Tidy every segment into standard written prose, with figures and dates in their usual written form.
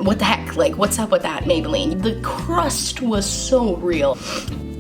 what the heck? Like, what's up with that, Maybelline? The crust was so real.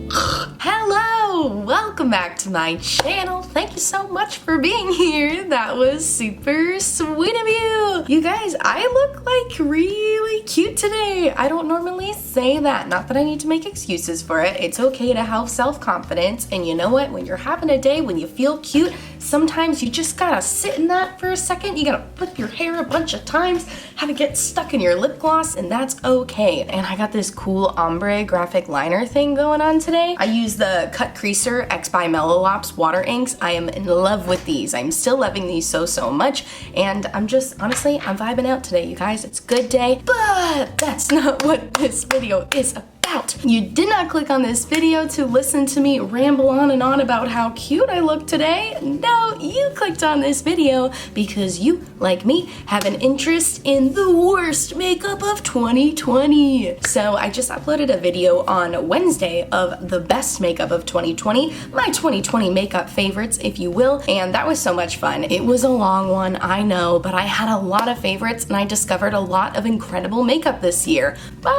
Hello! Welcome back to my channel. Thank you so much for being here. That was super sweet of you. You guys, I look like really cute today. I don't normally say that. Not that I need to make excuses for it. It's okay to have self-confidence. And you know what? When you're having a day when you feel cute, sometimes you just gotta sit in that for a second. You gotta flip your hair a bunch of times, have it get stuck in your lip gloss, and that's okay. And I got this cool ombre graphic liner thing going on today. I use the Cutcreaser X by Melolops water inks. I am in love with these. I'm still loving these so much, and I'm just, honestly, I'm vibing out today, you guys. It's a good day, but that's not what this video is about. You did not click on this video to listen to me ramble on and on about how cute I look today. No, you clicked on this video because you, like me, have an interest in the worst makeup of 2020. So I just uploaded a video on Wednesday of the best makeup of 2020, my 2020 makeup favorites, if you will, and that was so much fun. It was a long one, I know, but I had a lot of favorites and I discovered a lot of incredible makeup this year. But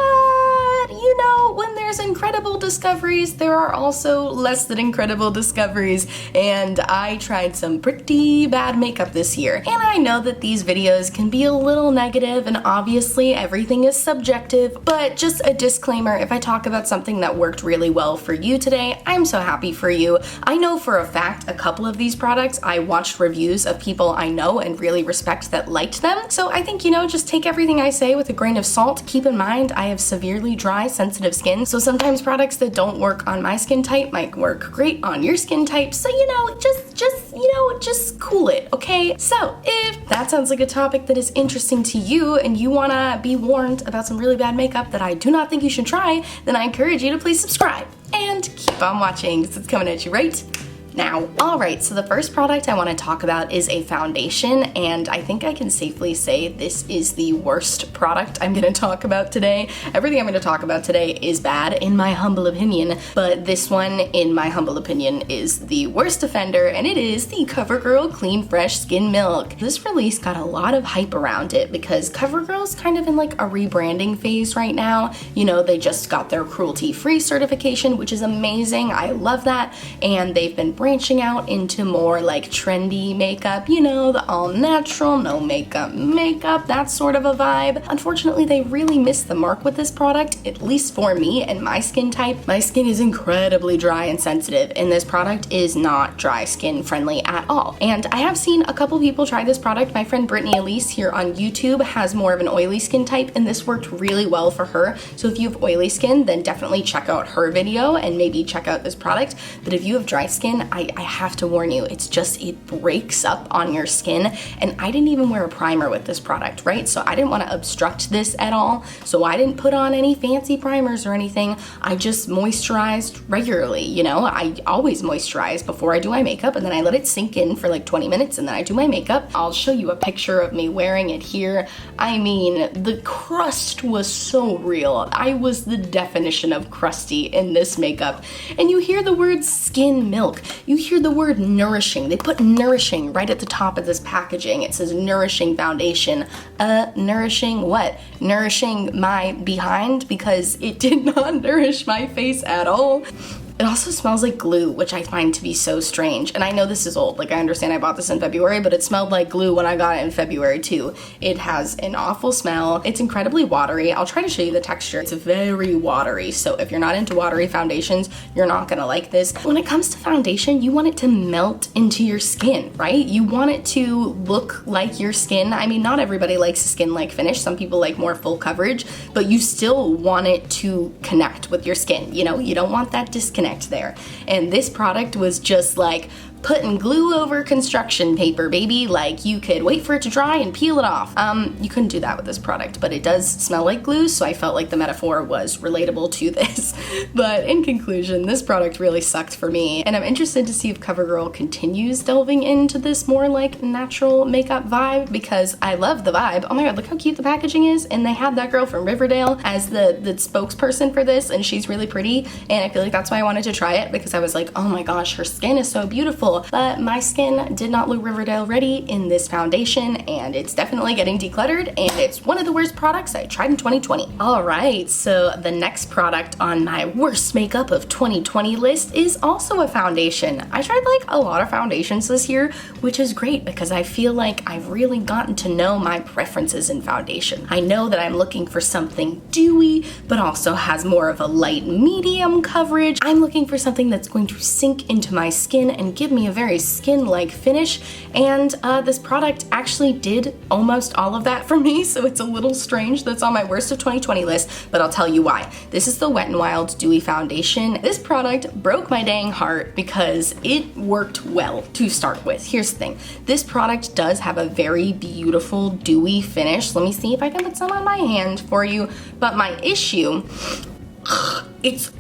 you know, when there's incredible discoveries, there are also less than incredible discoveries, and I tried some pretty bad makeup this year. And I know that these videos can be a little negative, and obviously everything is subjective, but just a disclaimer, if I talk about something that worked really well for you today, I'm so happy for you. I know for a fact a couple of these products, I watched reviews of people I know and really respect that liked them, so I think, you know, just take everything I say with a grain of salt. Keep in mind, I have severely dry, sensitive skin, so sometimes products that don't work on my skin type might work great on your skin type, so you know, just cool it, okay? So if that sounds like a topic that is interesting to you and you wanna be warned about some really bad makeup that I do not think you should try, then I encourage you to please subscribe and keep on watching because it's coming at you right now. Alright, so the first product I want to talk about is a foundation, and I think I can safely say this is the worst product I'm going to talk about today. Everything I'm going to talk about today is bad in my humble opinion, but this one, in my humble opinion, is the worst offender, and it is the Covergirl Clean Fresh Skin Milk. This release got a lot of hype around it because Covergirl's kind of in like a rebranding phase right now. You know, they just got their cruelty-free certification, which is amazing. I love that, and they've been branching out into more like trendy makeup, you know, the all natural, no makeup, that sort of a vibe. Unfortunately, they really missed the mark with this product, at least for me and my skin type. My skin is incredibly dry and sensitive, and this product is not dry skin friendly at all. And I have seen a couple people try this product. My friend Brittany Elise here on YouTube has more of an oily skin type, and this worked really well for her. So if you have oily skin, then definitely check out her video and maybe check out this product. But if you have dry skin, I have to warn you, it breaks up on your skin, and I didn't even wear a primer with this product, right? So I didn't want to obstruct this at all, so I didn't put on any fancy primers or anything. I just moisturized regularly, you know? I always moisturize before I do my makeup, and then I let it sink in for like 20 minutes, and then I do my makeup. I'll show you a picture of me wearing it here. I mean, the crust was so real. I was the definition of crusty in this makeup. And you hear the word skin milk. You hear the word nourishing. They put nourishing right at the top of this packaging. It says nourishing foundation. Nourishing what? Nourishing my behind, because it did not nourish my face at all. It also smells like glue, which I find to be so strange. And I know this is old, like I understand I bought this in February, but it smelled like glue when I got it in February too. It has an awful smell. It's incredibly watery. I'll try to show you the texture. It's very watery, so if you're not into watery foundations, you're not gonna like this. When it comes to foundation, you want it to melt into your skin, right? You want it to look like your skin. I mean, not everybody likes a skin-like finish. Some people like more full coverage, but you still want it to connect with your skin. You know, you don't want that disconnect there. And this product was just like putting glue over construction paper, baby. Like, you could wait for it to dry and peel it off. You couldn't do that with this product, but it does smell like glue, so I felt like the metaphor was relatable to this. But in conclusion, this product really sucked for me, and I'm interested to see if Covergirl continues delving into this more like natural makeup vibe, because I love the vibe. Oh my god, look how cute the packaging is, and they had that girl from Riverdale as the spokesperson for this, and she's really pretty, and I feel like that's why I wanted to try it, because I was like, oh my gosh, her skin is so beautiful, beautiful. But my skin did not look Riverdale ready in this foundation, and it's definitely getting decluttered, and it's one of the worst products I tried in 2020. All right, so the next product on my worst makeup of 2020 list is also a foundation. I tried like a lot of foundations this year, which is great because I feel like I've really gotten to know my preferences in foundation. I know that I'm looking for something dewy, but also has more of a light medium coverage. I'm looking for something that's going to sink into my skin and give me a very skin-like finish, and this product actually did almost all of that for me, so it's a little strange that's on my worst of 2020 list, but I'll tell you why. This is the Wet n Wild Dewy Foundation. This product broke my dang heart because it worked well to start with. Here's the thing. This product does have a very beautiful dewy finish. Let me see if I can put some on my hand for you, but my issue, it's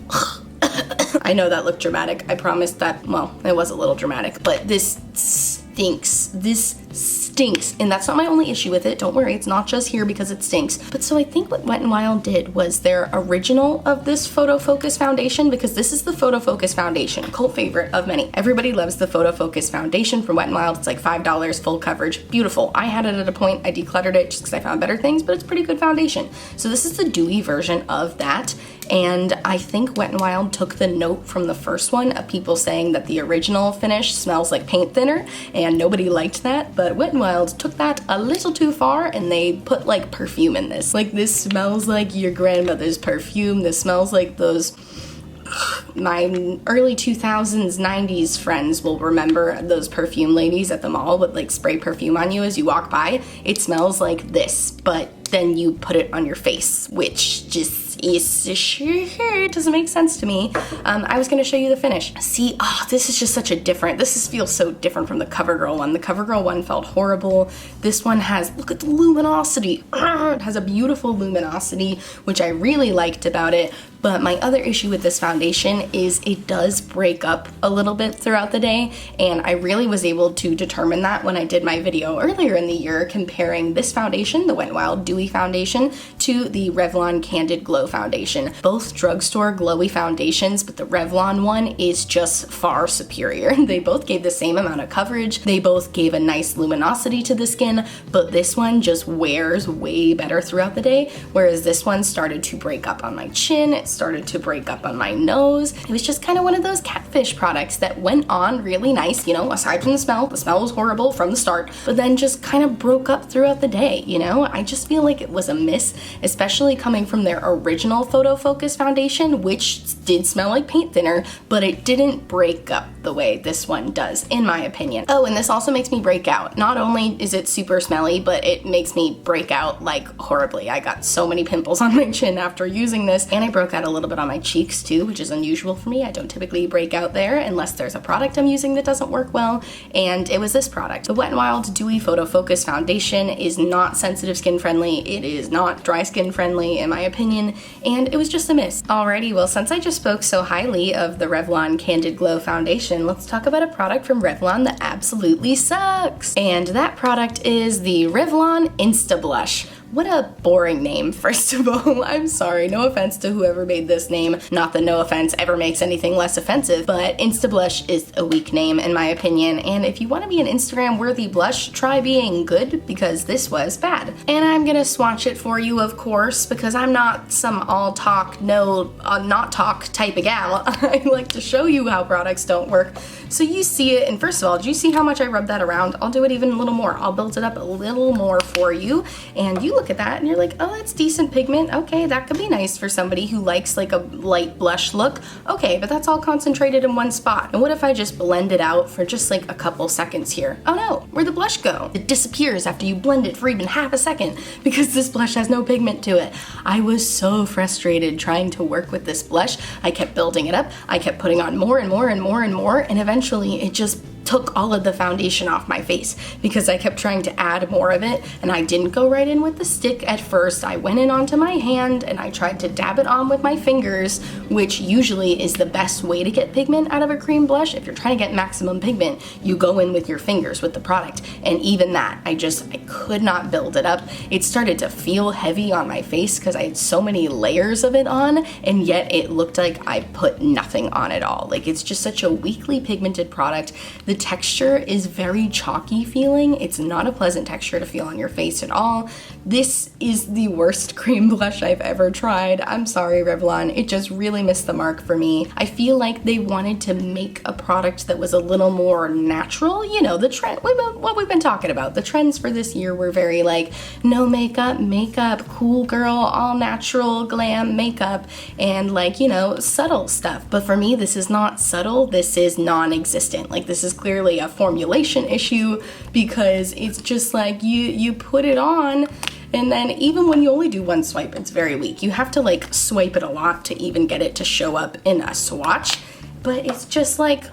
I know that looked dramatic. I promise that, well, it was a little dramatic, but this stinks. This stinks. And that's not my only issue with it. Don't worry, it's not just here because it stinks. But so I think what Wet n Wild did was their original of this Photofocus foundation, because this is the Photofocus foundation, cult favorite of many. Everybody loves the Photofocus foundation from Wet n Wild. It's like $5, full coverage, beautiful. I had it at a point, I decluttered it just because I found better things, but it's pretty good foundation. So this is the dewy version of that. And I think Wet n Wild took the note from the first one of people saying that the original finish smells like paint thinner, and nobody liked that, but Wet n Wild took that a little too far and they put like perfume in this. Like, this smells like your grandmother's perfume. This smells like those, my early 2000s, 90s friends will remember those perfume ladies at the mall with like spray perfume on you as you walk by. It smells like this, but then you put it on your face, which just it doesn't make sense to me. I was gonna show you the finish. See, oh, this is just such a different, feels so different from the Covergirl one. The Covergirl one felt horrible. This one has, look at the luminosity. It has a beautiful luminosity, which I really liked about it. But my other issue with this foundation is it does break up a little bit throughout the day, and I really was able to determine that when I did my video earlier in the year comparing this foundation, the Wet n Wild Dewy Foundation, to the Revlon Candid Glow Foundation. Both drugstore glowy foundations, but the Revlon one is just far superior. They both gave the same amount of coverage, they both gave a nice luminosity to the skin, but this one just wears way better throughout the day, whereas this one started to break up on my chin, it started to break up on my nose. It was just kind of one of those catfish products that went on really nice, you know, aside from the smell was horrible from the start, but then just kind of broke up throughout the day, you know? I just feel like it was a miss, especially coming from their original Photofocus foundation, which did smell like paint thinner, but it didn't break up the way this one does, in my opinion. Oh, and this also makes me break out. Not only is it super smelly, but it makes me break out like horribly. I got so many pimples on my chin after using this, and I broke out a little bit on my cheeks too, which is unusual for me. I don't typically break out there unless there's a product I'm using that doesn't work well, and it was this product. The Wet n Wild Dewy Photofocus Foundation is not sensitive skin friendly, it is not dry skin friendly in my opinion, and it was just a miss. Alrighty, well, since I just spoke so highly of the Revlon Candid Glow Foundation, let's talk about a product from Revlon that absolutely sucks. And that product is the Revlon Insta Blush. What a boring name, first of all. I'm sorry, no offense to whoever made this name. Not that no offense ever makes anything less offensive, but Insta Blush is a weak name in my opinion, and if you want to be an Instagram-worthy blush, try being good, because this was bad. And I'm gonna swatch it for you, of course, because I'm not some all-talk, not talk type of gal. I like to show you how products don't work, so you see it, and first of all, do you see how much I rubbed that around? I'll do it even a little more. I'll build it up a little more for you, and you look at that and you're like, oh, that's decent pigment. Okay, that could be nice for somebody who likes like a light blush look. Okay, but that's all concentrated in one spot. And what if I just blend it out for just like a couple seconds here? Oh no, where'd the blush go? It disappears after you blend it for even half a second because this blush has no pigment to it. I was so frustrated trying to work with this blush. I kept building it up. I kept putting on more and more and more and more, and eventually it just took all of the foundation off my face because I kept trying to add more of it, and I didn't go right in with the stick at first. I went in onto my hand and I tried to dab it on with my fingers, which usually is the best way to get pigment out of a cream blush. If you're trying to get maximum pigment, you go in with your fingers with the product, and even that, I could not build it up. It started to feel heavy on my face because I had so many layers of it on, and yet it looked like I put nothing on at all. Like, it's just such a weakly pigmented product. The texture is very chalky feeling. It's not a pleasant texture to feel on your face at all. This is the worst cream blush I've ever tried. I'm sorry, Revlon. It just really missed the mark for me. I feel like they wanted to make a product that was a little more natural. You know, the trend, what we've been talking about. The trends for this year were very like, no makeup, cool girl, all natural, glam makeup, and like, you know, subtle stuff. But for me, this is not subtle. This is non-existent. Like, this is clearly a formulation issue, because it's just like you put it on, and then even when you only do one swipe, it's very weak. You have to like swipe it a lot to even get it to show up in a swatch. But it's just like,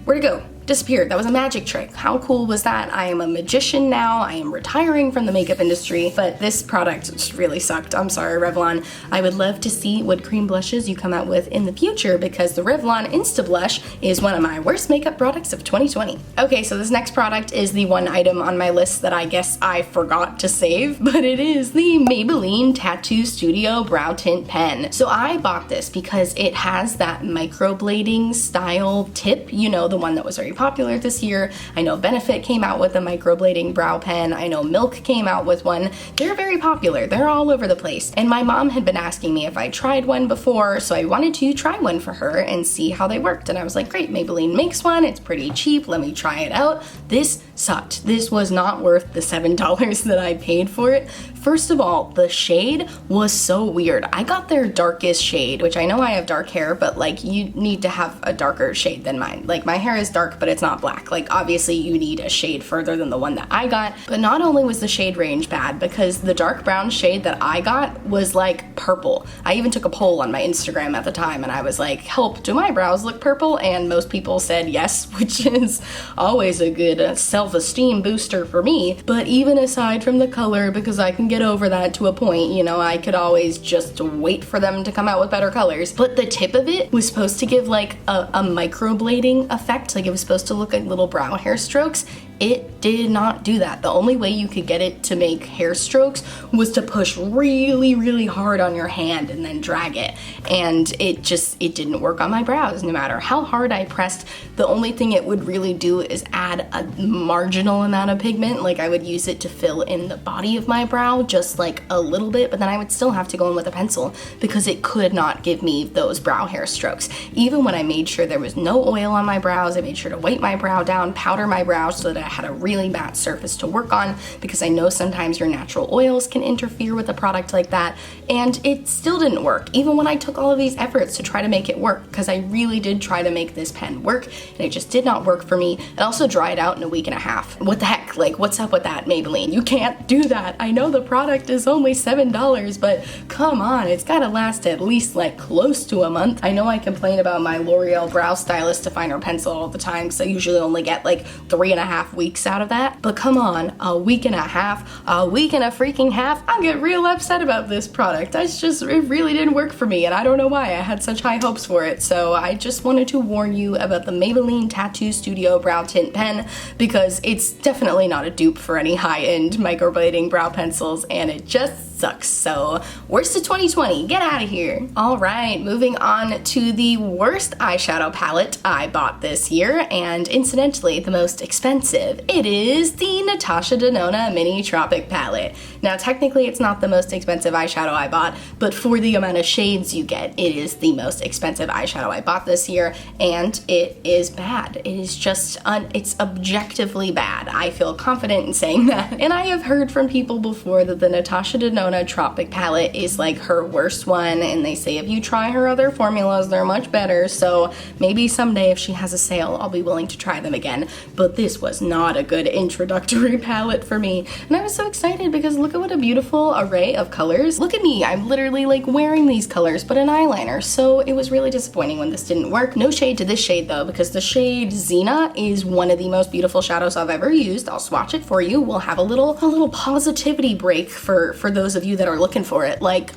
where'd it go? Disappeared. That was a magic trick. How cool was that? I am a magician now. I am retiring from the makeup industry, but this product just really sucked. I'm sorry, Revlon. I would love to see what cream blushes you come out with in the future, because the Revlon Insta Blush is one of my worst makeup products of 2020. Okay, so this next product is the one item on my list that I guess I forgot to save, but it is the Maybelline Tattoo Studio Brow Tint Pen. So I bought this because it has that microblading style tip, you know, the one that was very popular this year. I know Benefit came out with a microblading brow pen. I know Milk came out with one. They're very popular. They're all over the place. And my mom had been asking me if I tried one before, so I wanted to try one for her and see how they worked. And I was like, great, Maybelline makes one. It's pretty cheap. Let me try it out. This sucked. This was not worth the $7 that I paid for it. First of all, the shade was so weird. I got their darkest shade, which I know I have dark hair, but like, you need to have a darker shade than mine. Like, my hair is dark, but it's not black. Like, obviously you need a shade further than the one that I got. But not only was the shade range bad, because the dark brown shade that I got was like purple. I even took a poll on my Instagram at the time, and I was like, help, do my brows look purple? And most people said yes, which is always a good self-esteem booster for me. But even aside from the color, because I can get over that to a point, you know, I could always just wait for them to come out with better colors. But the tip of it was supposed to give like a microblading effect. Like, it was supposed to look like little brow hair strokes. It did not do that. The only way you could get it to make hair strokes was to push really, really hard on your hand and then drag it. And it didn't work on my brows no matter how hard I pressed. The only thing it would really do is add a marginal amount of pigment. Like, I would use it to fill in the body of my brow just like a little bit, but then I would still have to go in with a pencil because it could not give me those brow hair strokes. Even when I made sure there was no oil on my brows, I made sure to wipe my brow down, powder my brows so that I had a really matte surface to work on, because I know sometimes your natural oils can interfere with a product like that, and it still didn't work, even when I took all of these efforts to try to make it work, because I really did try to make this pen work, and it just did not work for me. It also dried out in a week and a half. What the heck? Like, what's up with that, Maybelline? You can't do that. I know the product is only $7, but come on, it's gotta last at least like close to a month. I know I complain about my L'Oreal Brow Stylist Definer pencil all the time, because I usually only get like 3.5 weeks out of that, but come on, a week and a freaking half, I get real upset about this product. It really didn't work for me, and I don't know why. I had such high hopes for it, so I just wanted to warn you about the Maybelline Tattoo Studio Brow Tint Pen, because it's definitely not a dupe for any high-end microblading brow pencils, and it just sucks. So, worst of 2020, get out of here. All right, moving on to the worst eyeshadow palette I bought this year, and incidentally, the most expensive. It is the Natasha Denona Mini Tropic palette. Now, technically, it's not the most expensive eyeshadow I bought, but for the amount of shades you get, it is the most expensive eyeshadow I bought this year, and it is bad. It is just, it's objectively bad. I feel confident in saying that. And I have heard from people before that the Natasha Denona Tropic palette is like her worst one, and they say if you try her other formulas, they're much better, so maybe someday if she has a sale, I'll be willing to try them again. But this was not a good introductory palette for me, and I was so excited because look at what a beautiful array of colors. Look at me, I'm literally like wearing these colors but an eyeliner, so it was really disappointing when this didn't work. No shade to this shade though, because the shade Xena is one of the most beautiful shadows I've ever used. I'll swatch it for you. We'll have a little positivity break for those of you that are looking for it. Like,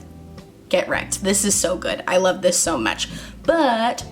get wrecked. This is so good. I love this so much. But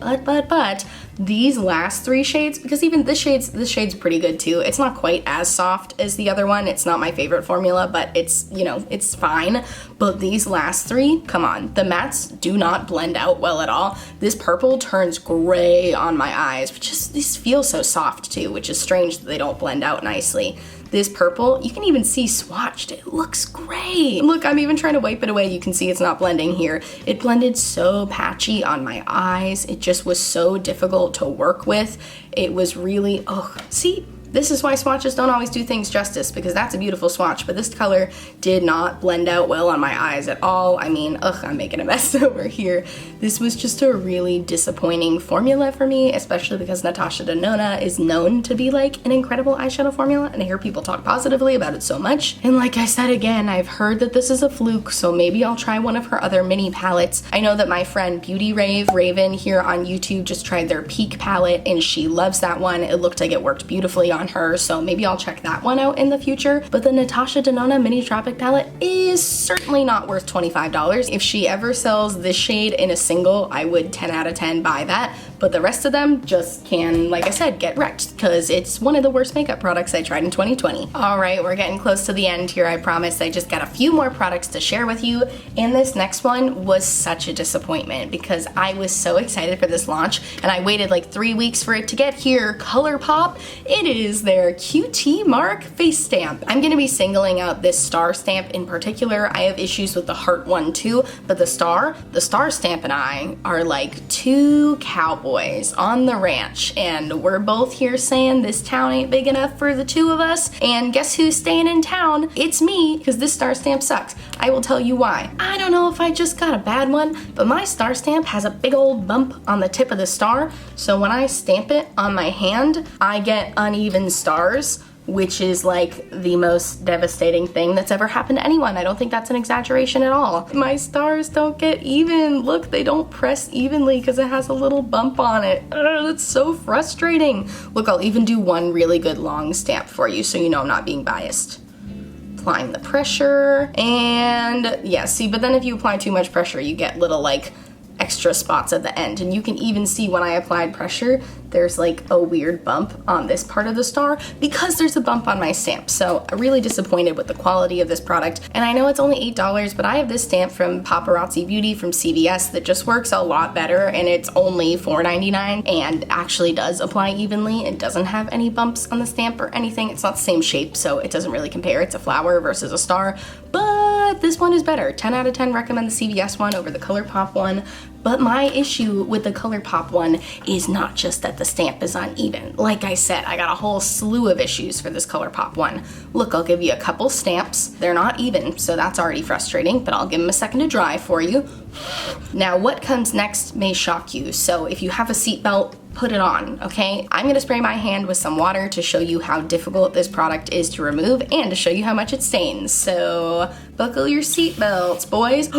These last 3 shades, because even this shade's pretty good too. It's not quite as soft as the other one. It's not my favorite formula, but it's, you know, it's fine. But these last 3, come on. The mattes do not blend out well at all. This purple turns gray on my eyes, which is, these feel so soft too, which is strange that they don't blend out nicely. This purple, you can even see swatched. It looks great. Look, I'm even trying to wipe it away. You can see it's not blending here. It blended so patchy on my eyes. It just was so difficult to work with. It was really, oh, see? This is why swatches don't always do things justice, because that's a beautiful swatch, but this color did not blend out well on my eyes at all. I mean, ugh, I'm making a mess over here. This was just a really disappointing formula for me, especially because Natasha Denona is known to be like an incredible eyeshadow formula, and I hear people talk positively about it so much. And like I said again, I've heard that this is a fluke, so maybe I'll try one of her other mini palettes. I know that my friend Beauty Raven here on YouTube just tried their Peak palette, and she loves that one. It looked like it worked beautifully on her, so maybe I'll check that one out in the future. But the Natasha Denona mini Tropic palette is certainly not worth $25. If she ever sells this shade in a single, I would 10 out of 10 buy that. But the rest of them just can, like I said, get wrecked, because it's one of the worst makeup products I tried in 2020. All right, we're getting close to the end here, I promise. I just got a few more products to share with you, and this next one was such a disappointment because I was so excited for this launch, and I waited like 3 weeks for it to get here. ColourPop, it is their QT Mark face stamp. I'm gonna be singling out this star stamp in particular. I have issues with the heart one too, but the star stamp and I are like two cowboys on the ranch, and we're both here saying this town ain't big enough for the two of us, and guess who's staying in town? It's me, because this star stamp sucks. I will tell you why. I don't know if I just got a bad one, but my star stamp has a big old bump on the tip of the star, so when I stamp it on my hand, I get uneven stars, which is like the most devastating thing that's ever happened to anyone. I don't think that's an exaggeration at all. My stars don't get even. Look, they don't press evenly because it has a little bump on it. That's so frustrating. Look, I'll even do one really good long stamp for you so you know I'm not being biased. Applying the pressure, and yeah, see, but then if you apply too much pressure, you get little like extra spots at the end, and you can even see when I applied pressure, there's like a weird bump on this part of the star because there's a bump on my stamp. So I'm really disappointed with the quality of this product, and I know it's only $8, but I have this stamp from Paparazzi Beauty from CVS that just works a lot better, and it's only $4.99 and actually does apply evenly. It doesn't have any bumps on the stamp or anything. It's not the same shape, so it doesn't really compare. It's a flower versus a star, but this one is better. 10 out of 10 recommend the CVS one over the ColourPop one. But my issue with the ColourPop one is not just that the stamp is uneven. Like I said, I got a whole slew of issues for this ColourPop one. Look, I'll give you a couple stamps. They're not even, so that's already frustrating, but I'll give them a second to dry for you. Now, what comes next may shock you, so if you have a seatbelt, put it on, okay? I'm gonna spray my hand with some water to show you how difficult this product is to remove and to show you how much it stains. So, buckle your seatbelts, boys.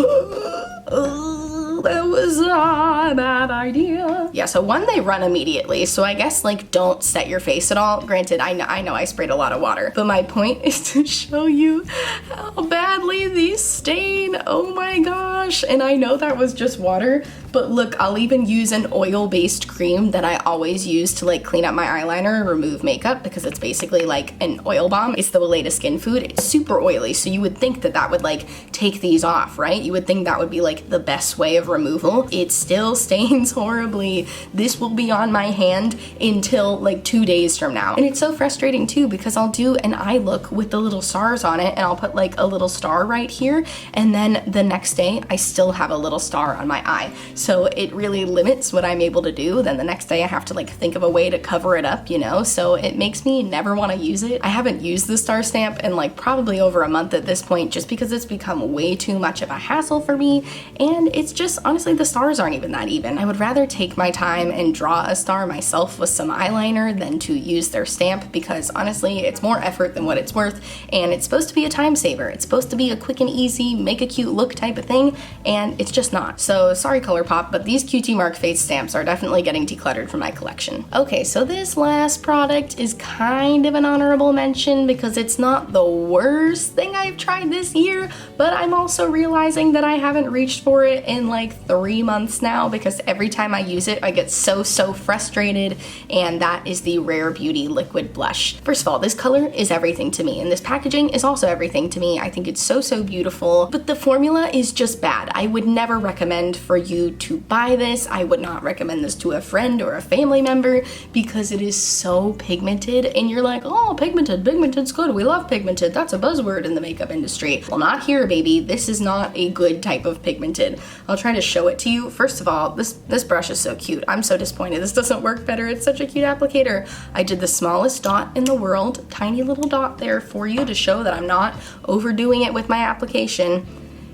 That was a bad idea. Yeah, so one, they run immediately, so I guess like don't set your face at all. Granted, I know I sprayed a lot of water, but my point is to show you how badly these stain. Oh my gosh. And I know that was just water, but look, I'll even use an oil-based cream that I always use to like clean up my eyeliner and remove makeup, because it's basically like an oil balm. It's the Weleda Skin Food. It's super oily, so you would think that that would like take these off, right? You would think that would be like the best way of removal. It still stains horribly. This will be on my hand until like 2 days from now. And it's so frustrating too, because I'll do an eye look with the little stars on it, and I'll put like a little star right here, and then the next day I still have a little star on my eye. So it really limits what I'm able to do. Then the next day I have to like think of a way to cover it up, you know? So it makes me never want to use it. I haven't used the star stamp in like probably over a month at this point, just because it's become way too much of a hassle for me. And it's just, honestly, the stars aren't even that even. I would rather take my time and draw a star myself with some eyeliner than to use their stamp, because honestly, it's more effort than what it's worth, and it's supposed to be a time saver. It's supposed to be a quick and easy, make a cute look type of thing, and it's just not. So sorry, ColourPop, but these QT Mark face stamps are definitely getting decluttered from my collection. Okay, so this last product is kind of an honorable mention because it's not the worst thing I've tried this year, but I'm also realizing that I haven't reached for it in like like 3 months now because every time I use it, I get so frustrated, and that is the Rare Beauty Liquid Blush. First of all, this color is everything to me, and this packaging is also everything to me. I think it's so beautiful, but the formula is just bad. I would never recommend for you to buy this. I would not recommend this to a friend or a family member because it is so pigmented, and you're like, oh, pigmented's good. We love pigmented. That's a buzzword in the makeup industry. Well, not here, baby. This is not a good type of pigmented. I'll try to show it to you. First of all, this brush is so cute. I'm so disappointed this doesn't work better. It's such a cute applicator. I did the smallest dot in the world, tiny little dot there for you to show that I'm not overdoing it with my application.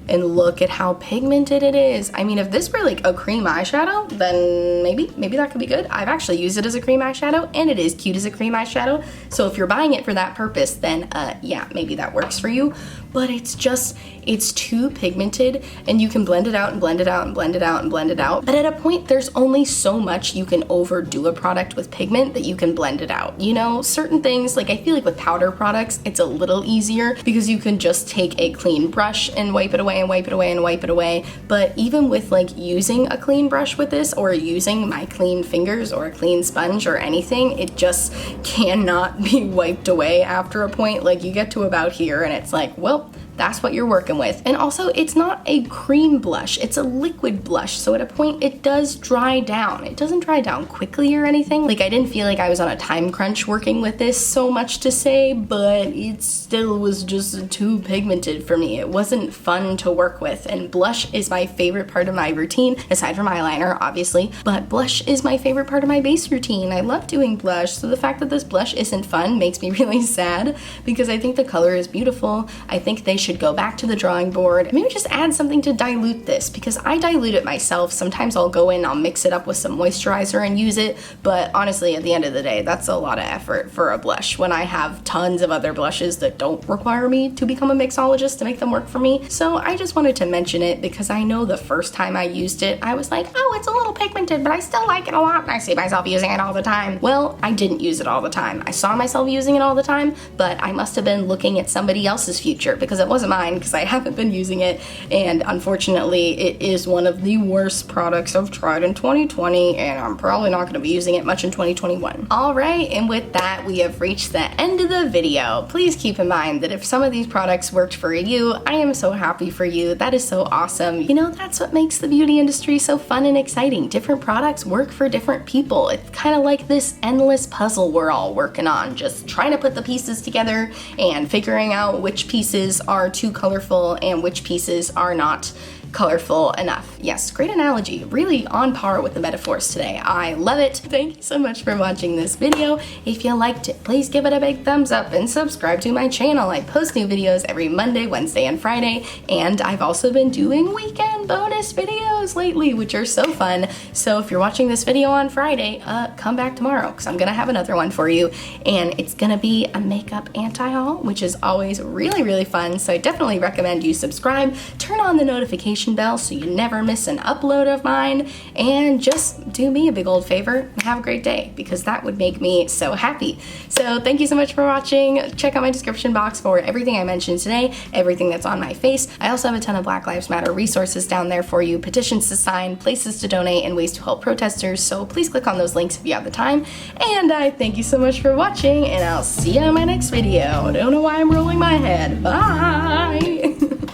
And look at how pigmented it is. I mean, if this were like a cream eyeshadow, then maybe that could be good. I've actually used it as a cream eyeshadow, and it is cute as a cream eyeshadow. So if you're buying it for that purpose, then yeah, maybe that works for you. But it's too pigmented, and you can blend it out and blend it out and blend it out and blend it out. But at a point, there's only so much you can overdo a product with pigment that you can blend it out. You know, certain things, like I feel like with powder products, it's a little easier because you can just take a clean brush and wipe it away and wipe it away and wipe it away. But even with like using a clean brush with this, or using my clean fingers or a clean sponge or anything, it just cannot be wiped away after a point. Like you get to about here and it's like, well, that's what you're working with. And also, it's not a cream blush, it's a liquid blush. So at a point, it does dry down. It doesn't dry down quickly or anything. Like I didn't feel like I was on a time crunch working with this, so much to say, but it still was just too pigmented for me. It wasn't fun to work with. And blush is my favorite part of my routine, aside from eyeliner, obviously, but blush is my favorite part of my base routine. I love doing blush. So the fact that this blush isn't fun makes me really sad because I think the color is beautiful. I think they should go back to the drawing board. Maybe just add something to dilute this, because I dilute it myself. Sometimes I'll go in, I'll mix it up with some moisturizer and use it, but honestly, at the end of the day, that's a lot of effort for a blush when I have tons of other blushes that don't require me to become a mixologist to make them work for me. So I just wanted to mention it because I know the first time I used it, I was like, oh, it's a little pigmented, but I still like it a lot, and I see myself using it all the time. Well, I didn't use it all the time. I saw myself using it all the time, but I must have been looking at somebody else's future because it wasn't mine, because I haven't been using it, and unfortunately it is one of the worst products I've tried in 2020, and I'm probably not going to be using it much in 2021. Alright, and with that, we have reached the end of the video. Please keep in mind that if some of these products worked for you, I am so happy for you. That is so awesome. You know, that's what makes the beauty industry so fun and exciting. Different products work for different people. It's kind of like this endless puzzle we're all working on, just trying to put the pieces together and figuring out which pieces are too colorful and which pieces are not colorful enough. Yes, great analogy. Really on par with the metaphors today. I love it. Thank you so much for watching this video. If you liked it, please give it a big thumbs up and subscribe to my channel. I post new videos every Monday, Wednesday, and Friday, and I've also been doing weekend bonus videos lately, which are so fun. So if you're watching this video on Friday, come back tomorrow because I'm gonna have another one for you, and it's gonna be a makeup anti-haul, which is always really fun. So I definitely recommend you subscribe, turn on the notification bell so you never miss an upload of mine, and just do me a big old favor and have a great day, because that would make me so happy. So thank you so much for watching. Check out my description box for everything I mentioned today, everything that's on my face. I also have a ton of Black Lives Matter resources down there for you, petitions to sign, places to donate, and ways to help protesters, so please click on those links if you have the time. And I thank you so much for watching, and I'll see you in my next video. I don't know why I'm rolling my head. Bye!